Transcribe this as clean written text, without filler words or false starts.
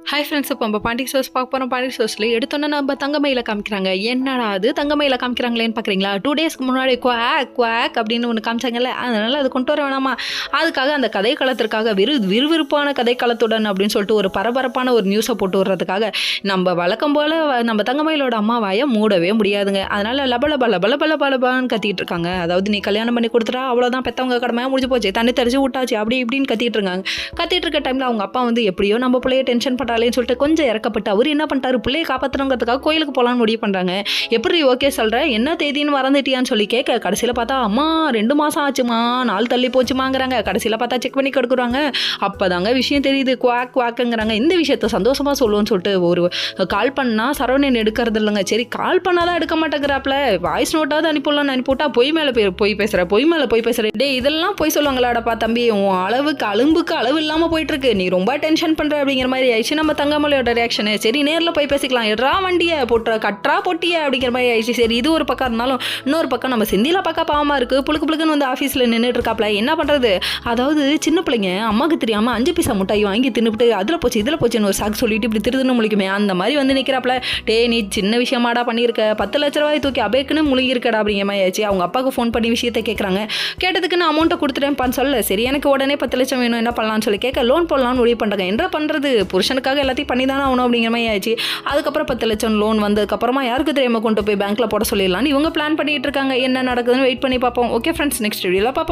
Hi friends, இப்போ நம்ம Pontic shows பார்க்க போகிறோம். பாண்டிக் ஷோஸில் எடுத்தோன்னே நம்ம தங்கமயில காமிக்கிறாங்க. என்னடா அது தங்கமயில காமிக்கிறாங்களேன்னு பார்க்குறீங்களா? 2 டேஸ்க்கு முன்னாடி குவாக் குவாக் அப்படின்னு ஒன்று காமிச்சாங்கல்ல, அதனால் அது கொண்டு வர வேணாமா? அதுக்காக அந்த கதை களத்திற்காக விறுவிறுப்பான கதை களத்துடன் அப்படின்னு சொல்லிட்டு ஒரு பரபரப்பான ஒரு நியூஸை போட்டு விடுறதுக்காக நம்ம வழக்கம் போல் நம்ம தங்கமயிலோட அம்மா வாயை மூடவே முடியாதுங்க. அதனால் லபலபான்னு கத்திட்டு இருக்காங்க. அதாவது நீ கல்யாணம் பண்ணி கொடுத்துட்டா அவ்வளோதான், பெற்றவங்க கடமையாக முடிஞ்சு போச்சு, தண்ணி தெளிச்சு விட்டாச்சு, அப்படி இப்படின்னு கத்திட்டு இருக்காங்க. கத்திட்டு இருக்க டைமில் அவங்க அப்பா வந்து எப்படியோ நம்ம பிள்ளைய டென்ஷன் பண்ணாலேன்னு சொல்லிட்டு கொஞ்சம் இறக்கப்பட்டு அவர் என்ன பண்ணிட்டாரு, பிள்ளையை காப்பாற்றணுங்கிறதுக்காக கோயிலுக்கு போகலான்னு முடிவு பண்ணுறாங்க. எப்படி ஓகே சொல்கிறேன், என்ன தேதின்னு மறந்துட்டியான்னு சொல்லி கேட்க, கடைசியில் பார்த்தா அம்மா 2 மாதம் ஆச்சுமா, நாள் தள்ளி போச்சுமாங்கிறாங்க. கடைசியில் பார்த்தா செக் பண்ணி கொடுக்குறாங்க. அப்போ தாங்க விஷயம் தெரியுது, குவாக் குவாக்குங்கிறாங்க. இந்த விஷயத்த சந்தோஷமாக சொல்லுவோன்னு சொல்லிட்டு ஒரு கால் பண்ணால் சரவணன் எடுக்கிறது இல்லைங்க. சரி கால் பண்ணாதான் எடுக்க மாட்டேங்கிறாப்புல, வாய்ஸ் நோட்டாவது அனுப்பிடலான்னு அனுப்பிவிட்டா பொய் மேலே போய் பேசுகிறேன். டே இதெல்லாம் போய் சொல்லுவாங்களாடப்பா தம்பி, உன் அளவுக்கு அலும்புக்கு அளவு இல்லாமல் போயிட்டுருக்கு, நீ ரொம்ப டென்ஷன் பண்ணுற அப்படிங்கிற மாதிரி ஆயிடுச்சு நம்ம தங்கமலையோட ரியாக்ஷனு. சரி நேரில் போய் பேசிக்கலாம், எட்ரா வண்டியை கட்ரா பொட்டிய அப்படிங்கிற மாதிரி ஆயிடுச்சு. சரி இது ஒரு பக்கம் இருந்தாலும் இன்னொரு பக்கம் நம்ம செந்திலா பார்க்க பாவமாக இருக்குது. புளுக்குன்னு வந்து ஆஃபீஸில் நின்றுட்டு இருக்காப்ல, என்ன பண்ணுறது? அதாவது சின்ன பிள்ளைங்க அம்மாவுக்கு தெரியாமல் 5 பைசா முட்டாய் வாங்கி தின்னுபிட்டு அதில் போச்சுன்னு ஒரு சாக்கு சொல்லிட்டு இப்படி திருதுன்னு முழிக்குமே, அந்த மாதிரி வந்து நிற்கிறாப்ல. டே நீ சின்ன விஷயமாடா பண்ணியிருக்க, 10 லட்ச ரூபாய் தூக்கி அபேக்குன்னு முழுகிருக்கடா அப்படிங்கிற மாதிரி ஆயிடுச்சு. அவங்க அப்பாவுக்கு ஃபோன் பண்ணி விஷயத்தை கேட்குறாங்க. கேட்டதுக்கு நான் அமௌண்ட்டை கொடுத்துட்டேன்ப்பான்னு சொல்ல, சரி எனக்கு உடனே 10 லட்சம் வேணும், என்ன பண்ணலான்னு சொல்லி கேட்க, லோன் போடலான்னு முடிவு பண்ணுறாங்க. என்ன பண்ணுறது, புருஷனுக்காக எல்லாத்தையும் பண்ணி தானே ஆகணும் அப்படிங்கிற மாதிரி ஆயிடுச்சு. அதுக்கப்புறம் 10 லட்சம் லோன் வந்ததுக்கப்புறமா யாருக்கு தெரியாமல் கொண்டு போய் பேங்க்கில் போட சொல்லிடலான்னு இவங்க பிளான் பண்ணிட்டு இருக்காங்க. என்ன நடக்குதுன்னு வெயிட் பண்ணி பார்ப்போம். ஓகே ஃப்ரெண்ட்ஸ், நெக்ஸ்ட் வீடியோவில் பார்ப்போம்.